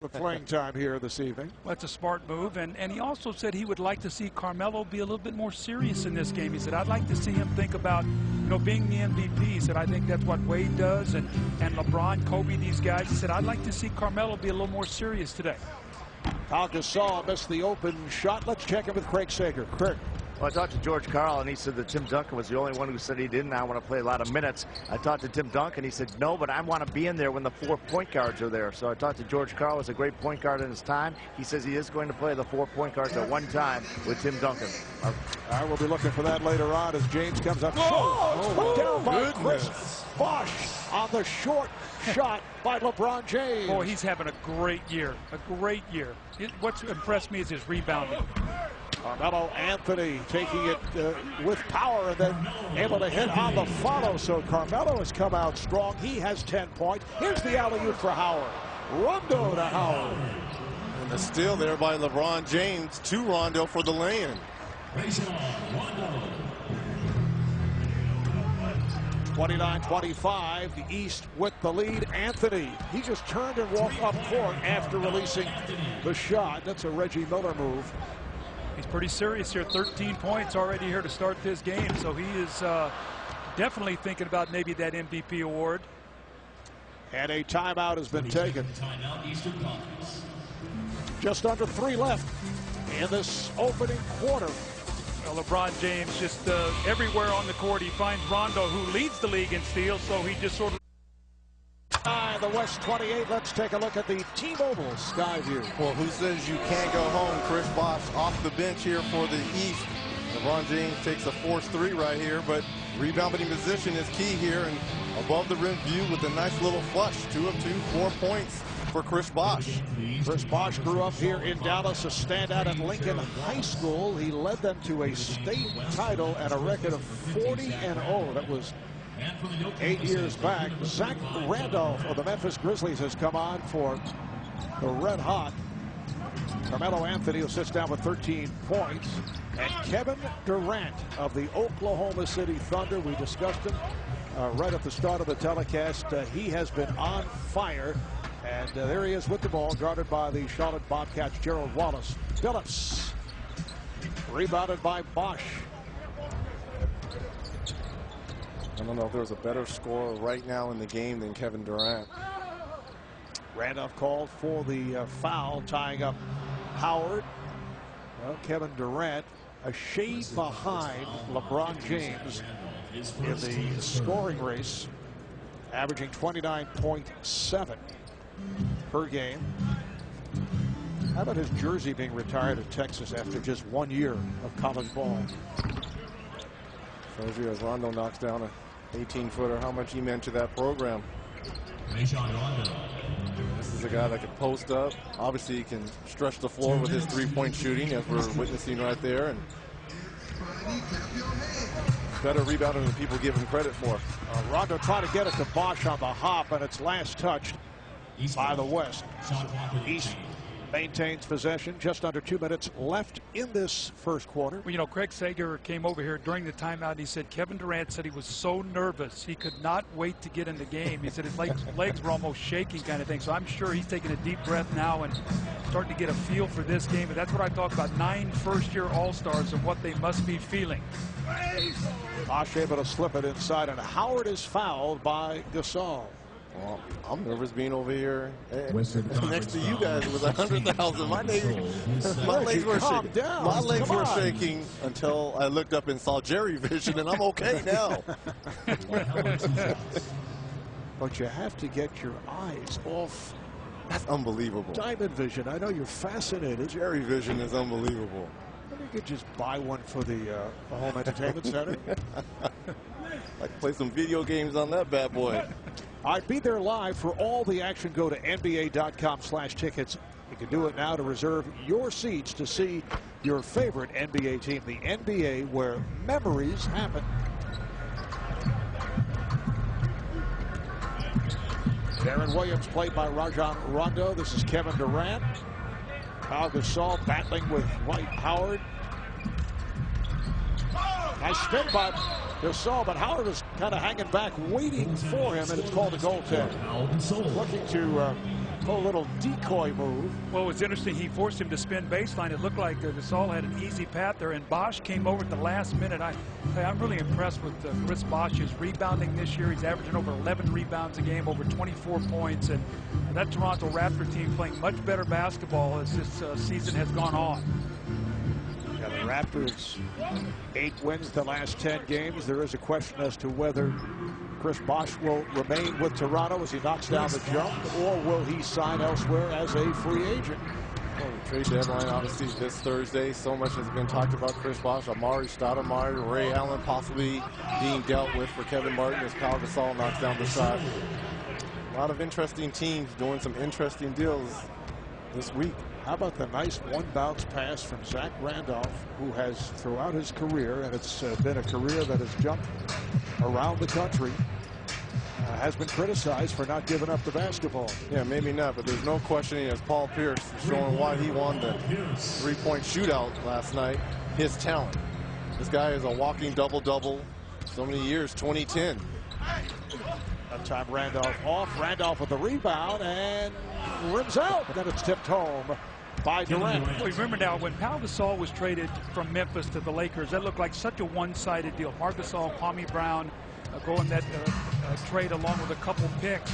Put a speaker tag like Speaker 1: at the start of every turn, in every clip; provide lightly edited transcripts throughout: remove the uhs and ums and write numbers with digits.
Speaker 1: The playing time here this evening.
Speaker 2: Well, that's a smart move, and he also said he would like to see Carmelo be a little bit more serious in this game. He said, I'd like to see him think about, being the MVP. He said, I think that's what Wade does, and LeBron, Kobe, these guys. He said, I'd like to see Carmelo be a little more serious today.
Speaker 1: Pau Gasol missed the open shot. Let's check in with Craig Sager. Craig.
Speaker 3: Well, I talked to George Karl, and he said that Tim Duncan was the only one who said he didn't want to play a lot of minutes. I talked to Tim Duncan. He said, no, but I want to be in there when the 4 point guards are there. So I talked to George Karl, who's a great point guard in his time. He says he is going to play the 4 point guards at one time with Tim Duncan.
Speaker 1: I will be looking for that later on as James comes up. Put down by Chris Bosh on the short shot by LeBron James.
Speaker 2: Boy, he's having a great year. A great year. What's impressed me is his rebounding.
Speaker 1: Carmelo Anthony taking it with power and then able to hit on the follow. So Carmelo has come out strong. He has 10 points. Here's the alley-oop for Howard. Rondo to Howard.
Speaker 4: And the steal there by LeBron James to Rondo for the lay-in.
Speaker 1: 29-25, the East with the lead. Anthony, he just turned and walked up court after releasing the shot. That's a Reggie Miller move.
Speaker 2: He's pretty serious here. 13 points already here to start this game. So he is definitely thinking about maybe that MVP award.
Speaker 1: And a timeout has been taken. Just under 3 left in this opening quarter.
Speaker 2: Well, LeBron James just everywhere on the court. He finds Rondo, who leads the league in steals. So he just sort of.
Speaker 1: The West 28. Let's take a look at the T-Mobile Sky View.
Speaker 4: Well, who says you can't go home? Chris Bosh off the bench here for the East. LeBron James takes a forced 3 right here, but rebounding position is key here, and above the rim view with a nice little flush. 2 of 2, 4 points for Chris Bosh.
Speaker 1: Chris Bosh grew up here in Dallas, a standout at Lincoln High School. He led them to a state title and a record of 40-0. That was 8 years back. Zach Randolph of the Memphis Grizzlies has come on for the Red Hot. Carmelo Anthony, who sits down with 13 points. And Kevin Durant of the Oklahoma City Thunder. We discussed him right at the start of the telecast. He has been on fire. And there he is with the ball, guarded by the Charlotte Bobcats, Gerald Wallace. Phillips, rebounded by Bosh.
Speaker 4: I don't know if there's a better scorer right now in the game than Kevin Durant.
Speaker 1: Randolph called for the foul, tying up Howard. Well, Kevin Durant a shade behind LeBron James in the scoring race, averaging 29.7 per game. How about his jersey being retired at Texas after just 1 year of college ball?
Speaker 4: Shows you as Rondo knocks down a 18-footer, how much he meant to that program. This is a guy that can post up. Obviously, he can stretch the floor with his three-point shooting, as we're witnessing right there. And better rebounder than people give him credit for.
Speaker 1: Rondo trying to get it to Bosh on the hop, and it's last touched by the West. East maintains possession. Just under 2 minutes left in this first quarter.
Speaker 2: Well, you know, Craig Sager came over here during the timeout, and he said Kevin Durant said he was so nervous he could not wait to get in the game. He said his legs were almost shaking, kind of thing. So I'm sure he's taking a deep breath now and starting to get a feel for this game. And that's what I talk about, 9 first-year All-Stars and what they must be feeling.
Speaker 1: Bosh able to slip it inside, and Howard is fouled by Gasol.
Speaker 4: Well, I'm nervous being over here next to you guys with 100,000. My legs were shaking. My legs were shaking until I looked up and saw Jerry Vision, and I'm okay now.
Speaker 1: But you have to get your eyes off.
Speaker 4: That's unbelievable.
Speaker 1: Diamond Vision. I know you're fascinated.
Speaker 4: Jerry Vision is unbelievable.
Speaker 1: You could just buy one for the Home Entertainment Center.
Speaker 4: I could play some video games on that bad boy.
Speaker 1: All right, be there live for all the action. Go to NBA.com/tickets. You can do it now to reserve your seats to see your favorite NBA team. The NBA where memories happen. Darren Williams played by Rajon Rondo. This is Kevin Durant. Pau Gasol battling with Dwight Howard. Nice spin by Gasol, but Howard is kind of hanging back, waiting for him, and it's called a goaltend. Looking to a little decoy move.
Speaker 2: Well, it was interesting. He forced him to spin baseline. It looked like Gasol had an easy path there, and Bosch came over at the last minute. I'm really impressed with Chris Bosch's rebounding this year. He's averaging over 11 rebounds a game, over 24 points, and that Toronto Raptor team playing much better basketball as this season has gone on.
Speaker 1: Yeah, the Raptors, 8 wins the last 10 games. There is a question as to whether Chris Bosch will remain with Toronto as he knocks down the jump, or will he sign elsewhere as a free agent?
Speaker 4: Well, the trade deadline obviously this Thursday. So much has been talked about Chris Bosch, Amari Stoudemire, Ray Allen possibly being dealt with for Kevin Martin as Pau Gasol knocks down the shot. A lot of interesting teams doing some interesting deals this week.
Speaker 1: How about the nice one bounce pass from Zach Randolph, who has throughout his career, and it's been a career that has jumped around the country, has been criticized for not giving up the basketball.
Speaker 4: Yeah, maybe not, but there's no questioning as Paul Pierce showing why he won the three-point shootout last night, his talent. This guy is a walking double-double. So many years, 2010.
Speaker 1: That time Randolph off. Randolph with the rebound and rims out. Then it's tipped home by Durant.
Speaker 2: Well, remember now, when Pau Gasol was traded from Memphis to the Lakers, that looked like such a one-sided deal. Marc Gasol, Kwame Brown going that trade along with a couple picks.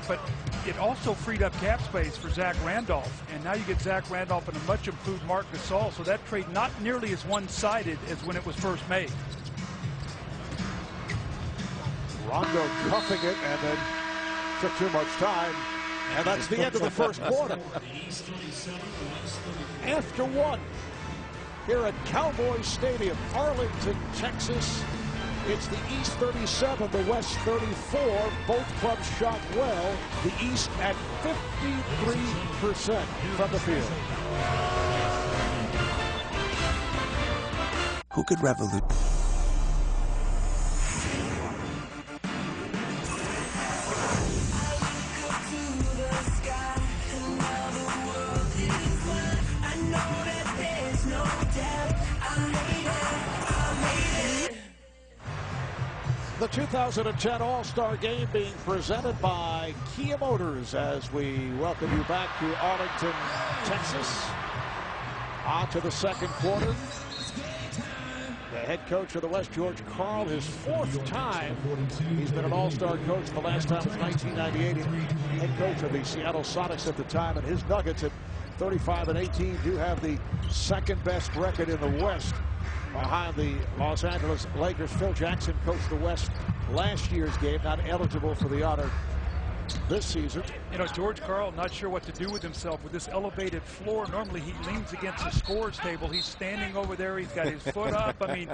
Speaker 2: But it also freed up cap space for Zach Randolph. And now you get Zach Randolph and a much improved Marc Gasol. So that trade not nearly as one-sided as when it was first made.
Speaker 1: Rondo cuffing it and then took too much time. And that's the end of the first quarter. After one, here at Cowboys Stadium, Arlington, Texas. It's the East 37, the West 34. Both clubs shot well. The East at 53% from the field.
Speaker 5: Who could revolutionize?
Speaker 1: The 2010 All-Star Game being presented by Kia Motors as we welcome you back to Arlington, Texas. On to the second quarter. The head coach of the West, George Karl, his 4th time. He's been an All-Star coach. The last time was 1998. Head coach of the Seattle Sonics at the time, and his Nuggets at 35-18 do have the second best record in the West behind the Los Angeles Lakers. Phil Jackson coached the West last year's game, not eligible for the honor this season.
Speaker 2: You know, George Karl not sure what to do with himself with this elevated floor. Normally he leans against the scores table. He's standing over there. He's got his foot up. I mean,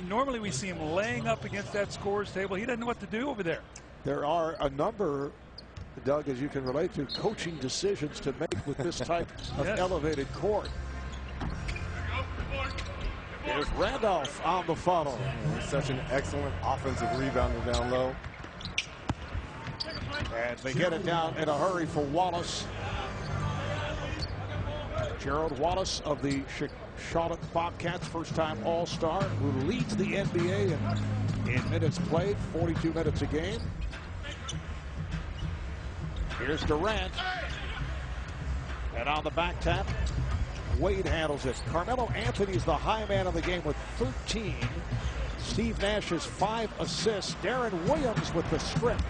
Speaker 2: normally we see him laying up against that scores table. He doesn't know what to do over there.
Speaker 1: There are a number, Doug, as you can relate to, coaching decisions to make with this type of elevated court. There's Randolph on the funnel.
Speaker 4: He's such an excellent offensive rebounder down low.
Speaker 1: And they get it down in a hurry for Wallace. Gerald Wallace of the Charlotte Bobcats, first-time All-Star, who leads the NBA in minutes played, 42 minutes a game. Here's Durant. And on the back tap, Wade handles it. Carmelo Anthony's the high man of the game with 13. Steve Nash has 5 assists. Darren Williams with the strip.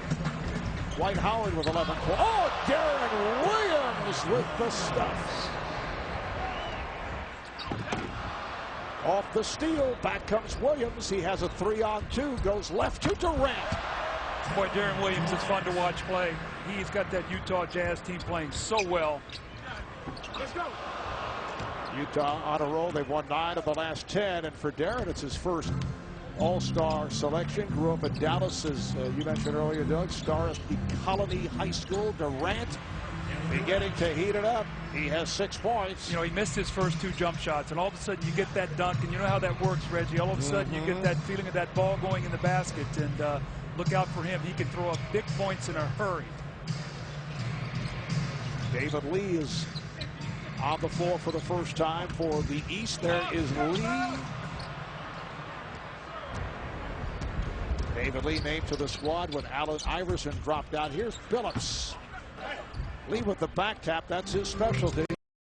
Speaker 1: Dwight Howard with 11 points. Oh, Darren Williams with the stuff. Off the steal, back comes Williams. He has a 3-on-2, goes left to Durant.
Speaker 2: Boy, Darren Williams is fun to watch play. He's got that Utah Jazz team playing so well.
Speaker 1: Let's go. Utah on a roll. They've won 9 of the last 10, and for Darren, it's his first All-Star selection. Grew up in Dallas, as you mentioned earlier, Doug. Star at the Colony High School. Durant beginning to heat it up. He has 6 points.
Speaker 2: You know, he missed his first 2 jump shots, and all of a sudden you get that dunk, and you know how that works, Reggie. All of a sudden you get that feeling of that ball going in the basket, and look out for him. He can throw up big points in a hurry.
Speaker 1: David Lee is on the floor for the first time for the East. There is Lee. David Lee named to the squad when Allen Iverson dropped out. Here's Phillips. Lee with the back tap. That's his specialty.